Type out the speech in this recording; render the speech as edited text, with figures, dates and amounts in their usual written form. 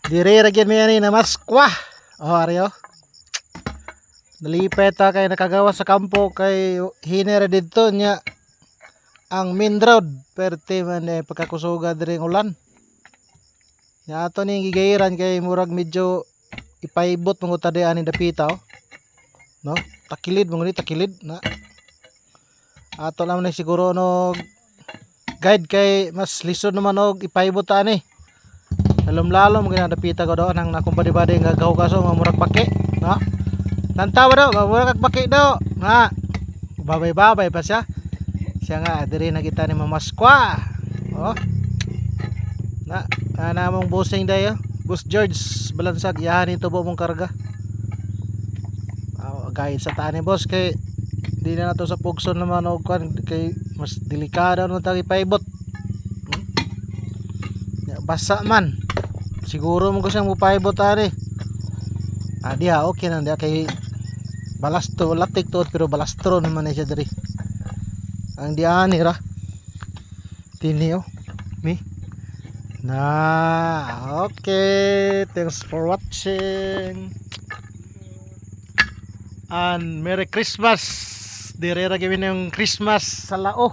Dire ragyan mi ani na maskwa. Oh Aryo. Nalipet ta kay nakagawa sa kampo kay hinera didto nya ang main road perte man pagkakusuga diri ng ulan. Nya ato ning gigairan kay murag medyo ipaibot mo tadi ani dapita oh. No? Takilid mo ni takilid na. Ato lang ni siguro no guide kay mas lisod naman og ipaibot ani. Lalom-lalom gina dapita ko do nang nakumbadi-badi nga gahugaso mamurag pake, no? Nantaw do, mamurag pake do. Na. Babay-babay pa siya. Siya nga diri na kita ni mamaskwa. Oh. Na mong busing dayo. Bus George balansag yahan ito mong karga. Guide sa tani boss kay di na nato sa pugson naman og kan kay mas delikado no tagi paibot. Basa man. Siguro mo ko siyang mupaibot ari. Diha okay na diha kay balastro latik to pero balastro naman siya diri. Ang diani ra. Tinio. Mi. Na okay. Thanks for watching. And Merry Christmas. Dire ra gawin yung Christmas sa Lao.